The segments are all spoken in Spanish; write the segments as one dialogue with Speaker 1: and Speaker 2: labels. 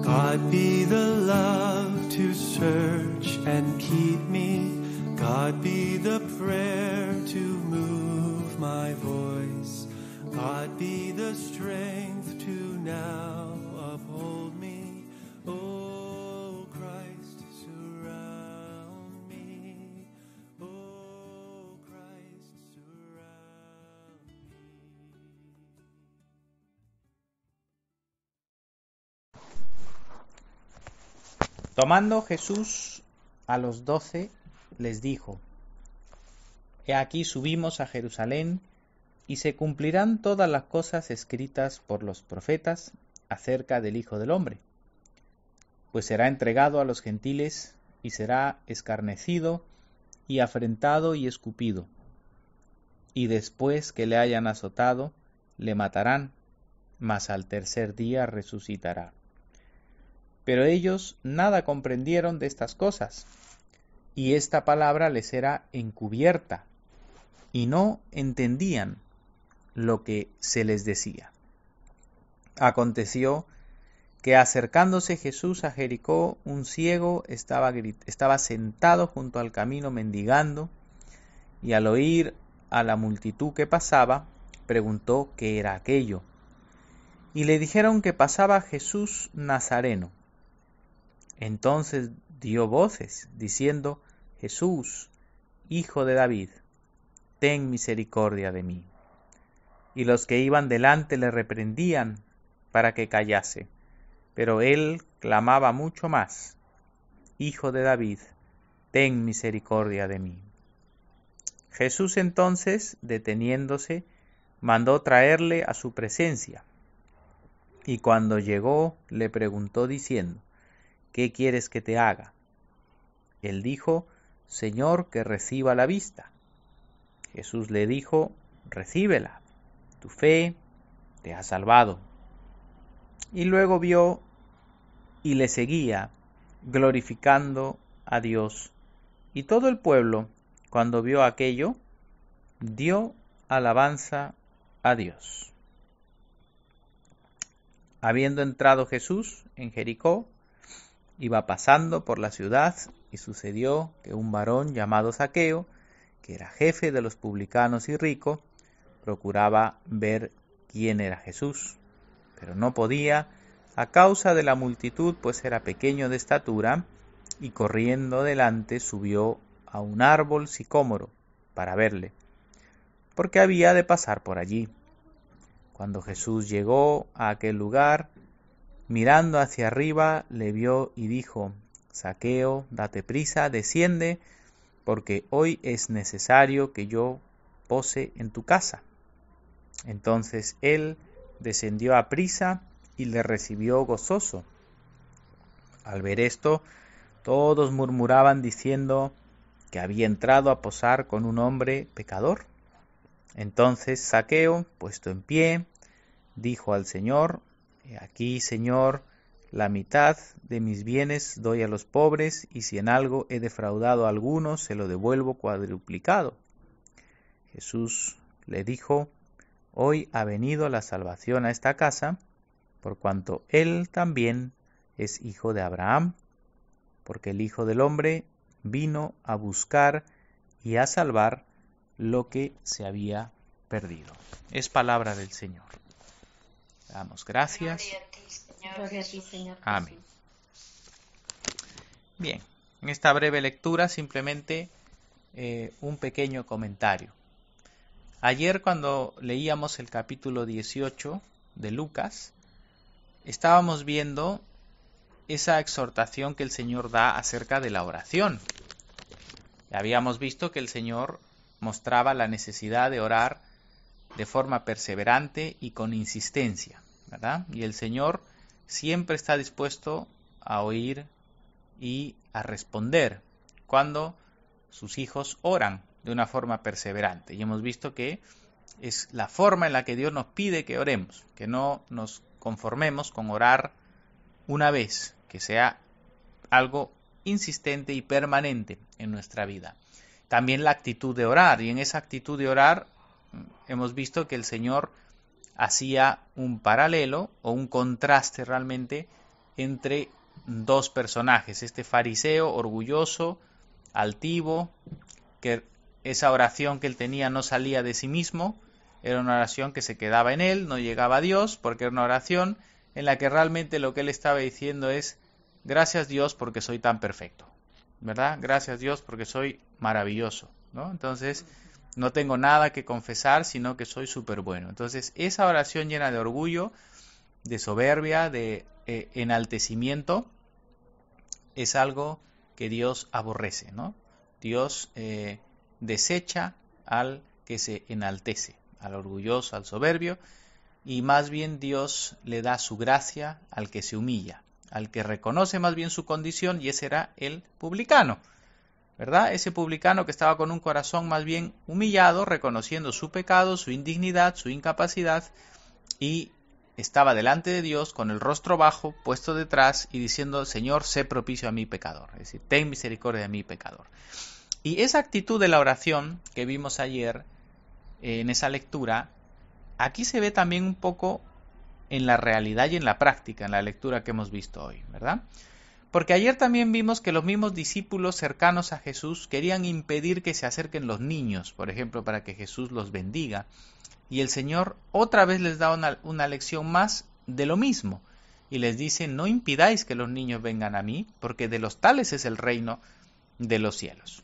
Speaker 1: God be the love to search and keep me. God be the prayer to move my voice. God be the strength to now uphold me. Oh Christ, surround me. Oh Christ, surround me.
Speaker 2: Tomando Jesús a los 12, les dijo: He aquí subimos a Jerusalén, y se cumplirán todas las cosas escritas por los profetas acerca del Hijo del Hombre. Pues será entregado a los gentiles, y será escarnecido, y afrentado y escupido. Y después que le hayan azotado, le matarán, mas al tercer día resucitará. Pero ellos nada comprendieron de estas cosas, y esta palabra les era encubierta, y no entendían lo que se les decía. Aconteció que acercándose Jesús a Jericó, un ciego estaba sentado junto al camino mendigando, y al oír a la multitud que pasaba, preguntó qué era aquello. Y le dijeron que pasaba Jesús Nazareno. Entonces dio voces, diciendo: Jesús, Hijo de David, ten misericordia de mí. Y los que iban delante le reprendían para que callase, pero él clamaba mucho más: Hijo de David, ten misericordia de mí. Jesús entonces, deteniéndose, mandó traerle a su presencia, y cuando llegó le preguntó diciendo: ¿Qué quieres que te haga? Él dijo: Señor, que reciba la vista. Jesús le dijo: Recíbela, tu fe te ha salvado. Y luego vio y le seguía, glorificando a Dios. Y todo el pueblo, cuando vio aquello, dio alabanza a Dios. Habiendo entrado Jesús en Jericó, iba pasando por la ciudad, y sucedió que un varón llamado Zaqueo, que era jefe de los publicanos y rico, procuraba ver quién era Jesús, pero no podía a causa de la multitud, pues era pequeño de estatura, y corriendo delante subió a un árbol sicómoro para verle, porque había de pasar por allí. Cuando Jesús llegó a aquel lugar, mirando hacia arriba, le vio y dijo: Zaqueo, date prisa, desciende, porque hoy es necesario que yo pose en tu casa. Entonces él descendió a prisa y le recibió gozoso. Al ver esto, todos murmuraban diciendo que había entrado a posar con un hombre pecador. Entonces Zaqueo, puesto en pie, dijo al Señor: He aquí, Señor, la mitad de mis bienes doy a los pobres, y si en algo he defraudado a alguno, se lo devuelvo cuadruplicado. Jesús le dijo: Hoy ha venido la salvación a esta casa, por cuanto él también es hijo de Abraham, porque el Hijo del Hombre vino a buscar y a salvar lo que se había perdido. Es palabra del Señor. Damos gracias.
Speaker 3: Gloria a ti, Señor.
Speaker 2: Amén. Bien, en esta breve lectura simplemente un pequeño comentario. Ayer, cuando leíamos el capítulo 18 de Lucas, estábamos viendo esa exhortación que el Señor da acerca de la oración. Habíamos visto que el Señor mostraba la necesidad de orar de forma perseverante y con insistencia, ¿verdad? Y el Señor siempre está dispuesto a oír y a responder cuando sus hijos oran de una forma perseverante. Y hemos visto que es la forma en la que Dios nos pide que oremos, que no nos conformemos con orar una vez, que sea algo insistente y permanente en nuestra vida. También la actitud de orar, y en esa actitud de orar hemos visto que el Señor hacía un paralelo o un contraste realmente entre dos personajes, este fariseo orgulloso, altivo, que esa oración que él tenía no salía de sí mismo, era una oración que se quedaba en él, no llegaba a Dios, porque era una oración en la que realmente lo que él estaba diciendo es: gracias Dios porque soy tan perfecto, ¿verdad? Gracias Dios porque soy maravilloso, ¿no? Entonces no tengo nada que confesar, sino que soy súper bueno. Entonces esa oración llena de orgullo, de soberbia, de enaltecimiento, es algo que Dios aborrece, ¿no? Dios desecha al que se enaltece, al orgulloso, al soberbio, y más bien Dios le da su gracia al que se humilla, al que reconoce más bien su condición, y ese era el publicano, ¿verdad? Ese publicano que estaba con un corazón más bien humillado, reconociendo su pecado, su indignidad, su incapacidad, y estaba delante de Dios con el rostro bajo, puesto detrás, y diciendo: Señor, sé propicio a mi pecador, es decir, ten misericordia de mi pecador. Y esa actitud de la oración que vimos ayer en esa lectura, aquí se ve también un poco en la realidad y en la práctica, en la lectura que hemos visto hoy, ¿verdad? Porque ayer también vimos que los mismos discípulos cercanos a Jesús querían impedir que se acerquen los niños, por ejemplo, para que Jesús los bendiga. Y el Señor otra vez les da una lección más de lo mismo. Y les dice: no impidáis que los niños vengan a mí, porque de los tales es el reino de los cielos.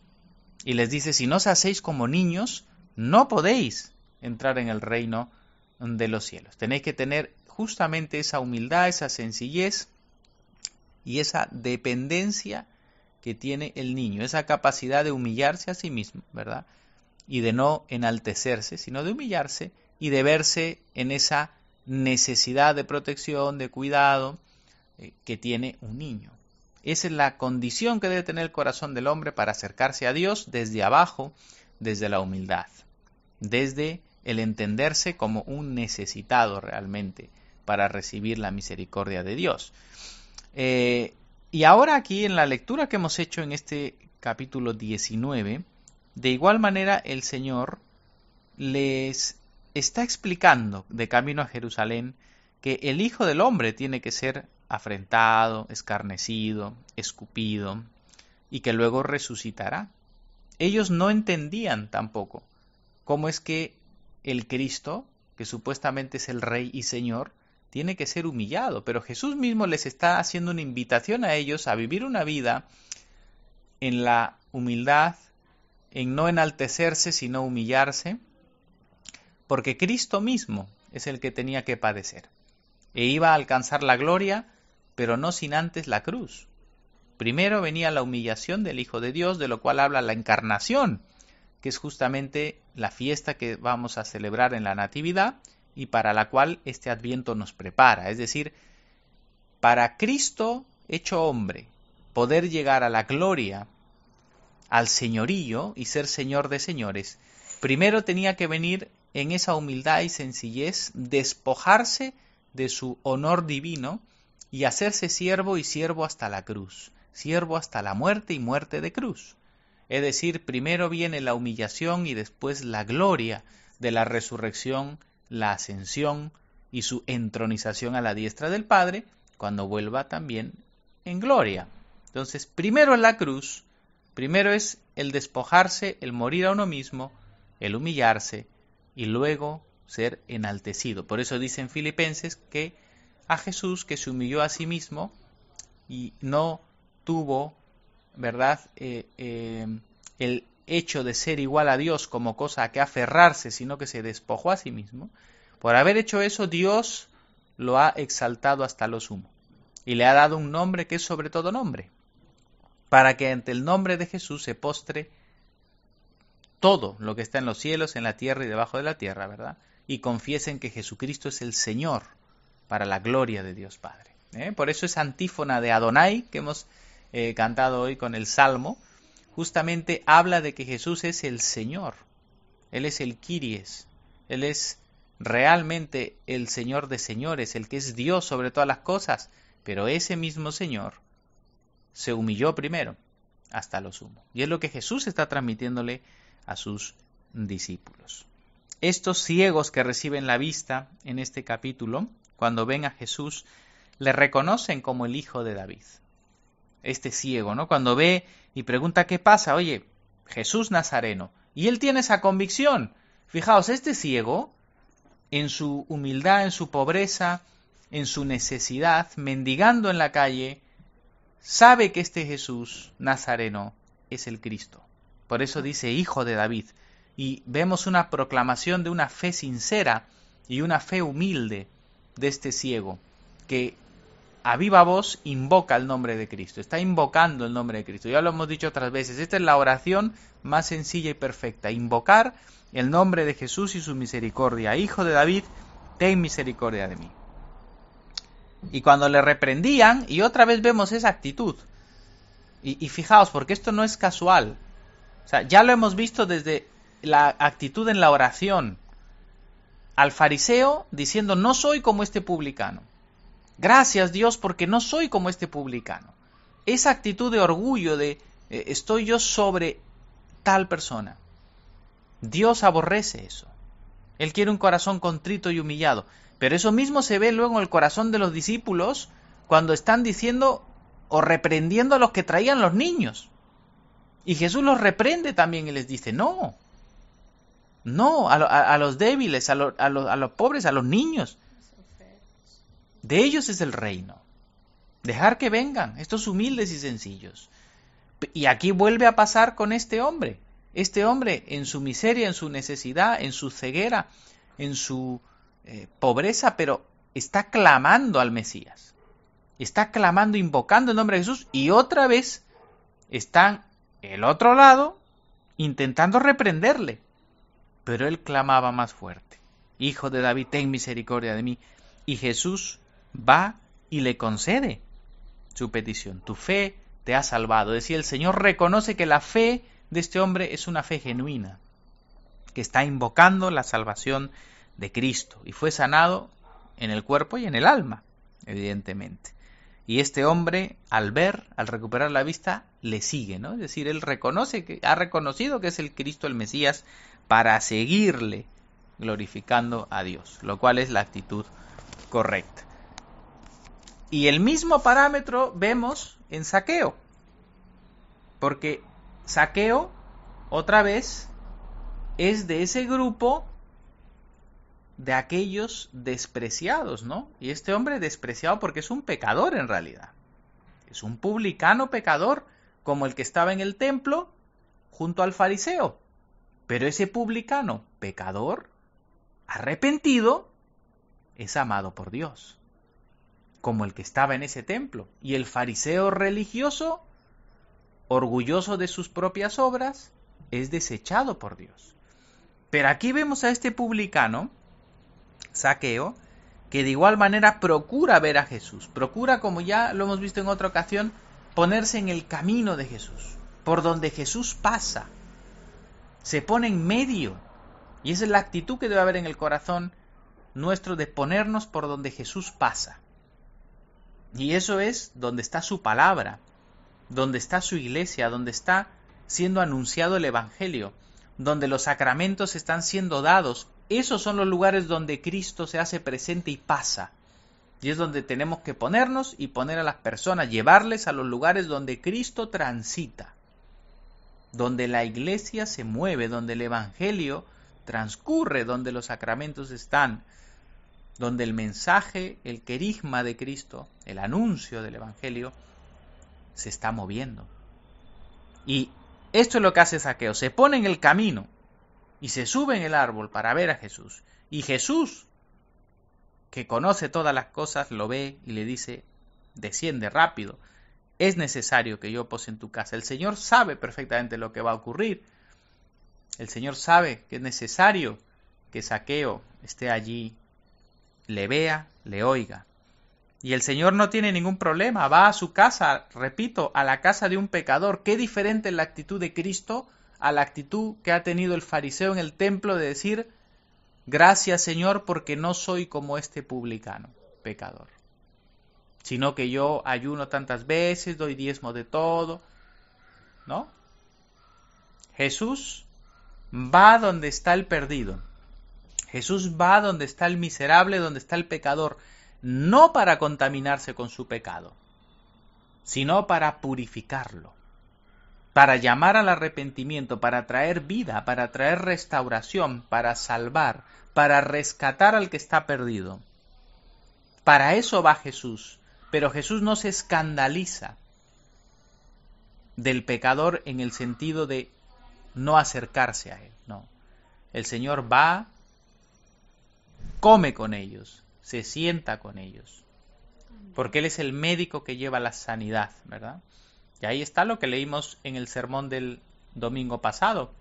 Speaker 2: Y les dice: si no os hacéis como niños, no podéis entrar en el reino de los cielos. Tenéis que tener justamente esa humildad, esa sencillez y esa dependencia que tiene el niño, esa capacidad de humillarse a sí mismo, ¿verdad? Y de no enaltecerse, sino de humillarse y de verse en esa necesidad de protección, de cuidado que tiene un niño. Esa es la condición que debe tener el corazón del hombre para acercarse a Dios desde abajo, desde la humildad, desde el entenderse como un necesitado realmente para recibir la misericordia de Dios. Y ahora aquí en la lectura que hemos hecho en este capítulo 19, de igual manera el Señor les está explicando de camino a Jerusalén que el Hijo del Hombre tiene que ser afrentado, escarnecido, escupido, y que luego resucitará. Ellos no entendían tampoco cómo es que el Cristo, que supuestamente es el Rey y Señor, tiene que ser humillado, pero Jesús mismo les está haciendo una invitación a ellos a vivir una vida en la humildad, en no enaltecerse, sino humillarse, porque Cristo mismo es el que tenía que padecer, e iba a alcanzar la gloria, pero no sin antes la cruz. Primero venía la humillación del Hijo de Dios, de lo cual habla la encarnación, que es justamente la fiesta que vamos a celebrar en la Natividad y para la cual este Adviento nos prepara. Es decir, para Cristo hecho hombre, poder llegar a la gloria, al señorío y ser Señor de señores, primero tenía que venir en esa humildad y sencillez, despojarse de su honor divino y hacerse siervo, y siervo hasta la cruz, siervo hasta la muerte y muerte de cruz. Es decir, primero viene la humillación y después la gloria de la resurrección, la ascensión y su entronización a la diestra del Padre, cuando vuelva también en gloria. Entonces, primero en la cruz, primero es el despojarse, el morir a uno mismo, el humillarse y luego ser enaltecido. Por eso dicen Filipenses que a Jesús, que se humilló a sí mismo y no tuvo, ¿verdad?, el hecho de ser igual a Dios como cosa a que aferrarse, sino que se despojó a sí mismo. Por haber hecho eso, Dios lo ha exaltado hasta lo sumo y le ha dado un nombre que es sobre todo nombre, para que ante el nombre de Jesús se postre todo lo que está en los cielos, en la tierra y debajo de la tierra, ¿verdad? Y confiesen que Jesucristo es el Señor, para la gloria de Dios Padre. Por eso esa antífona de Adonai que hemos cantado hoy con el Salmo, justamente habla de que Jesús es el Señor. Él es el Kyries. Él es realmente el Señor de señores, el que es Dios sobre todas las cosas. Pero ese mismo Señor se humilló primero hasta lo sumo. Y es lo que Jesús está transmitiéndole a sus discípulos. Estos ciegos que reciben la vista en este capítulo, cuando ven a Jesús, le reconocen como el hijo de David. Este ciego, ¿no? Cuando ve y pregunta qué pasa, oye, Jesús Nazareno. Y él tiene esa convicción. Fijaos, este ciego, en su humildad, en su pobreza, en su necesidad, mendigando en la calle, sabe que este Jesús Nazareno es el Cristo. Por eso dice hijo de David. Y vemos una proclamación de una fe sincera y una fe humilde de este ciego, que a viva voz invoca el nombre de Cristo, está invocando el nombre de Cristo. Ya lo hemos dicho otras veces, esta es la oración más sencilla y perfecta, invocar el nombre de Jesús y su misericordia. Hijo de David, ten misericordia de mí. Y cuando le reprendían, y otra vez vemos esa actitud, y fijaos, porque esto no es casual, o sea, ya lo hemos visto desde la actitud en la oración, al fariseo diciendo, no soy como este publicano. Gracias Dios porque no soy como este publicano. Esa actitud de orgullo de estoy yo sobre tal persona. Dios aborrece eso. Él quiere un corazón contrito y humillado. Pero eso mismo se ve luego en el corazón de los discípulos cuando están diciendo o reprendiendo a los que traían los niños. Y Jesús los reprende también y les dice, no, a los débiles, a los pobres, a los niños. De ellos es el reino. Dejar que vengan, estos humildes y sencillos. Y aquí vuelve a pasar con este hombre. Este hombre en su miseria, en su necesidad, en su ceguera, en su pobreza, pero está clamando al Mesías. Está clamando, invocando el nombre de Jesús. Y otra vez están el otro lado intentando reprenderle. Pero él clamaba más fuerte. Hijo de David, ten misericordia de mí. Y Jesús va y le concede su petición. Tu fe te ha salvado. Decía, el Señor reconoce que la fe de este hombre es una fe genuina, que está invocando la salvación de Cristo. Y fue sanado en el cuerpo y en el alma, evidentemente. Y este hombre, al recuperar la vista, le sigue, ¿no? Es decir, él ha reconocido que es el Cristo, el Mesías, para seguirle glorificando a Dios, lo cual es la actitud correcta. Y el mismo parámetro vemos en Zaqueo, porque Zaqueo, otra vez, es de ese grupo de aquellos despreciados, ¿no? Y este hombre despreciado porque es un pecador en realidad. Es un publicano pecador, como el que estaba en el templo junto al fariseo. Pero ese publicano pecador, arrepentido, es amado por Dios, como el que estaba en ese templo. Y el fariseo religioso, orgulloso de sus propias obras, es desechado por Dios. Pero aquí vemos a este publicano, Zaqueo, que de igual manera procura ver a Jesús. Procura, como ya lo hemos visto en otra ocasión, ponerse en el camino de Jesús, por donde Jesús pasa. Se pone en medio. Y esa es la actitud que debe haber en el corazón nuestro, de ponernos por donde Jesús pasa. Y eso es donde está su palabra, donde está su iglesia, donde está siendo anunciado el Evangelio, donde los sacramentos están siendo dados. Esos son los lugares donde Cristo se hace presente y pasa. Y es donde tenemos que ponernos y poner a las personas, llevarles a los lugares donde Cristo transita, donde la iglesia se mueve, donde el Evangelio transcurre, donde los sacramentos están, donde el mensaje, el querigma de Cristo, el anuncio del Evangelio, se está moviendo. Y esto es lo que hace Zaqueo, se pone en el camino y se sube en el árbol para ver a Jesús. Y Jesús, que conoce todas las cosas, lo ve y le dice, desciende rápido, es necesario que yo pose en tu casa. El Señor sabe perfectamente lo que va a ocurrir. El Señor sabe que es necesario que Zaqueo esté allí, le vea, le oiga. Y el Señor no tiene ningún problema, va a su casa, repito, a la casa de un pecador. Qué diferente es la actitud de Cristo a la actitud que ha tenido el fariseo en el templo de decir, gracias Señor porque no soy como este publicano, pecador, sino que yo ayuno tantas veces, doy diezmo de todo, ¿no? Jesús va donde está el perdido. Jesús va donde está el miserable, donde está el pecador. no para contaminarse con su pecado, sino para purificarlo, para llamar al arrepentimiento, para traer vida, para traer restauración, para salvar, para rescatar al que está perdido. Para eso va Jesús, pero Jesús no se escandaliza del pecador en el sentido de no acercarse a él, no. El Señor va, come con ellos, se sienta con ellos, porque Él es el médico que lleva la sanidad, ¿verdad? Y ahí está lo que leímos en el sermón del domingo pasado,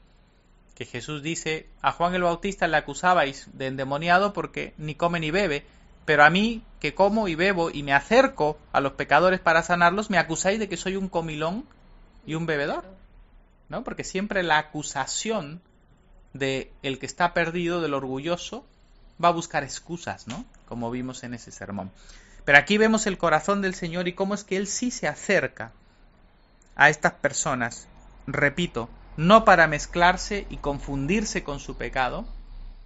Speaker 2: que Jesús dice, a Juan el Bautista le acusabais de endemoniado porque ni come ni bebe, pero a mí, que como y bebo y me acerco a los pecadores para sanarlos, me acusáis de que soy un comilón y un bebedor, ¿no? Porque siempre la acusación de el que está perdido, del orgulloso, va a buscar excusas, ¿no? Como vimos en ese sermón. Pero aquí vemos el corazón del Señor y cómo es que Él sí se acerca a estas personas, repito, no para mezclarse y confundirse con su pecado,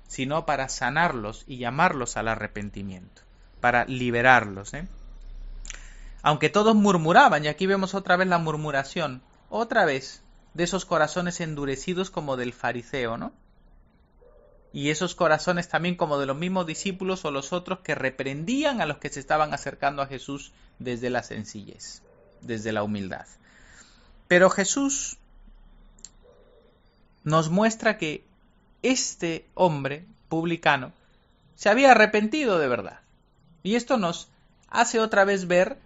Speaker 2: sino para sanarlos y llamarlos al arrepentimiento, para liberarlos, ¿eh? Aunque todos murmuraban, y aquí vemos otra vez la murmuración, otra vez, de esos corazones endurecidos como del fariseo, ¿no? Y esos corazones también como de los mismos discípulos o los otros que reprendían a los que se estaban acercando a Jesús desde la sencillez, desde la humildad. Pero Jesús nos muestra que este hombre publicano se había arrepentido de verdad. Y esto nos hace otra vez ver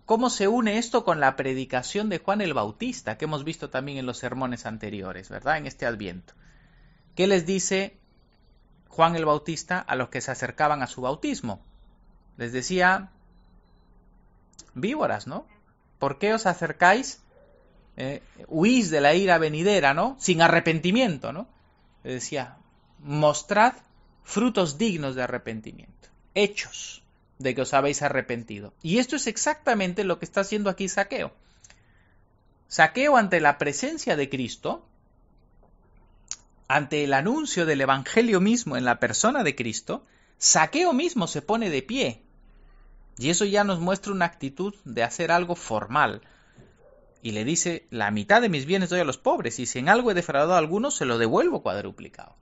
Speaker 2: cómo se une esto con la predicación de Juan el Bautista, que hemos visto también en los sermones anteriores, ¿verdad? En este Adviento. ¿Qué les dice Juan el Bautista a los que se acercaban a su bautismo? Les decía, víboras, ¿no? ¿Por qué os acercáis? Huís de la ira venidera, ¿no? Sin arrepentimiento, ¿no? Les decía, mostrad frutos dignos de arrepentimiento, hechos de que os habéis arrepentido. Y esto es exactamente lo que está haciendo aquí Zaqueo. Zaqueo, ante la presencia de Cristo, ante el anuncio del Evangelio mismo en la persona de Cristo, Zaqueo mismo se pone de pie. Y eso ya nos muestra una actitud de hacer algo formal. Y le dice, la mitad de mis bienes doy a los pobres, y si en algo he defraudado a algunos, se lo devuelvo cuadruplicado.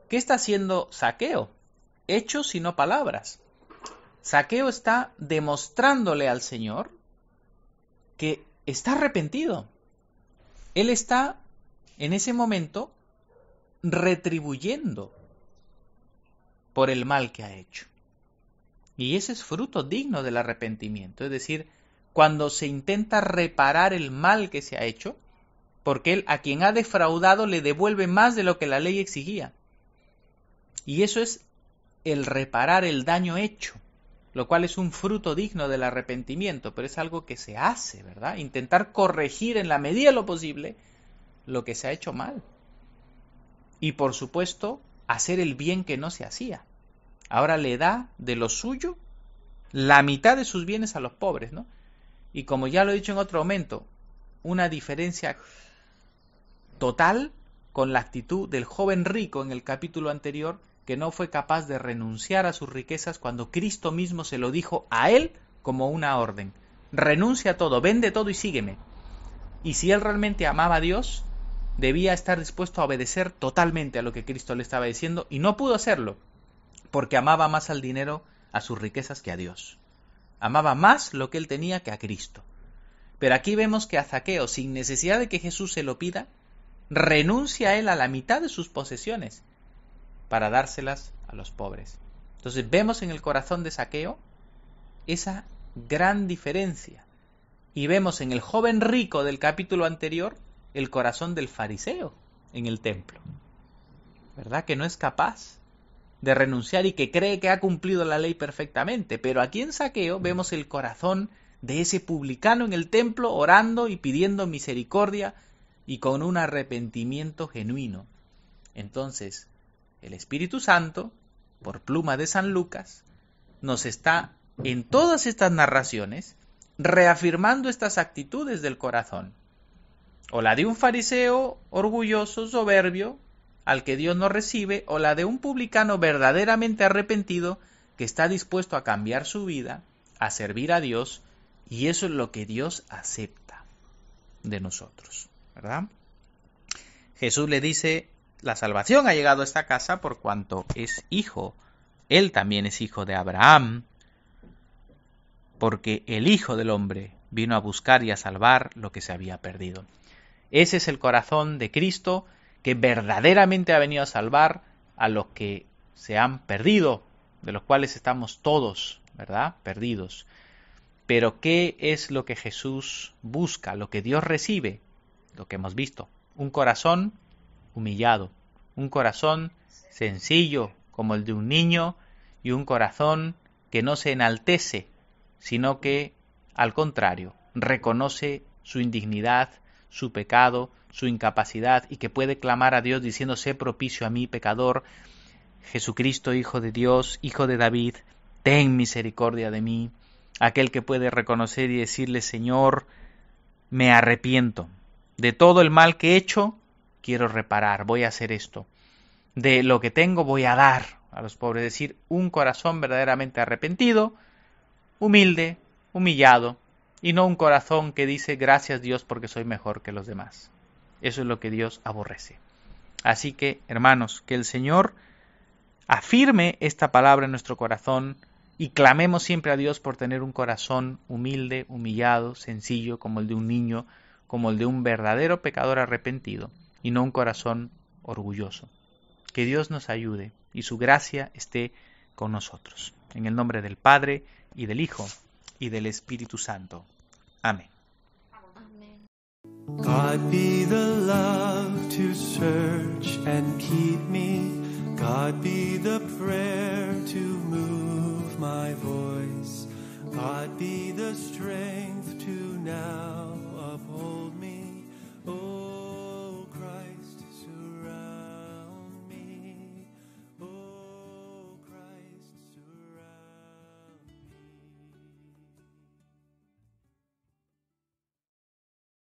Speaker 2: ¿Qué está haciendo Zaqueo? Hechos y no palabras. Zaqueo está demostrándole al Señor que está arrepentido. Él está, en ese momento, retribuyendo por el mal que ha hecho. Y ese es fruto digno del arrepentimiento, es decir, cuando se intenta reparar el mal que se ha hecho, porque él a quien ha defraudado le devuelve más de lo que la ley exigía. Y eso es el reparar el daño hecho, lo cual es un fruto digno del arrepentimiento, pero es algo que se hace, ¿verdad? Intentar corregir en la medida de lo posible lo que se ha hecho mal. Y por supuesto, hacer el bien que no se hacía. Ahora le da de lo suyo la mitad de sus bienes a los pobres, ¿no? Y como ya lo he dicho en otro momento, una diferencia total con la actitud del joven rico en el capítulo anterior, que no fue capaz de renunciar a sus riquezas cuando Cristo mismo se lo dijo a él como una orden. Renuncia a todo, vende todo y sígueme. Y si él realmente amaba a Dios, debía estar dispuesto a obedecer totalmente a lo que Cristo le estaba diciendo, y no pudo hacerlo, porque amaba más al dinero, a sus riquezas, que a Dios. Amaba más lo que él tenía que a Cristo. Pero aquí vemos que a Zaqueo, sin necesidad de que Jesús se lo pida, renuncia él a la mitad de sus posesiones para dárselas a los pobres. Entonces vemos en el corazón de Zaqueo esa gran diferencia. Y vemos en el joven rico del capítulo anterior el corazón del fariseo en el templo. ¿Verdad? Que no es capaz de renunciar y que cree que ha cumplido la ley perfectamente. Pero aquí en Zaqueo vemos el corazón de ese publicano en el templo orando y pidiendo misericordia y con un arrepentimiento genuino. Entonces, el Espíritu Santo, por pluma de San Lucas, nos está en todas estas narraciones reafirmando estas actitudes del corazón. O la de un fariseo orgulloso, soberbio, al que Dios no recibe, o la de un publicano verdaderamente arrepentido, que está dispuesto a cambiar su vida, a servir a Dios, y eso es lo que Dios acepta de nosotros, ¿verdad? Jesús le dice, la salvación ha llegado a esta casa por cuanto es hijo. Él también es hijo de Abraham, porque el Hijo del Hombre vino a buscar y a salvar lo que se había perdido. Ese es el corazón de Cristo, que verdaderamente ha venido a salvar a los que se han perdido, de los cuales estamos todos, ¿verdad? Perdidos. Pero ¿qué es lo que Jesús busca? Lo que Dios recibe, lo que hemos visto. Un corazón humillado, un corazón sencillo como el de un niño y un corazón que no se enaltece, sino que, al contrario, reconoce su indignidad, su pecado, su incapacidad y que puede clamar a Dios diciendo, sé propicio a mí, pecador. Jesucristo, Hijo de Dios, Hijo de David, ten misericordia de mí. Aquel que puede reconocer y decirle, Señor, me arrepiento. De todo el mal que he hecho, quiero reparar, voy a hacer esto. De lo que tengo, voy a dar a los pobres. Es decir, un corazón verdaderamente arrepentido, humilde, humillado, y no un corazón que dice, gracias Dios porque soy mejor que los demás. Eso es lo que Dios aborrece. Así que, hermanos, que el Señor afirme esta palabra en nuestro corazón y clamemos siempre a Dios por tener un corazón humilde, humillado, sencillo, como el de un niño, como el de un verdadero pecador arrepentido, y no un corazón orgulloso. Que Dios nos ayude y su gracia esté con nosotros. En el nombre del Padre, y del Hijo, y del Espíritu Santo. Amén.
Speaker 1: God be the love to search and keep me. God be the prayer to move my voice. God be the strength to now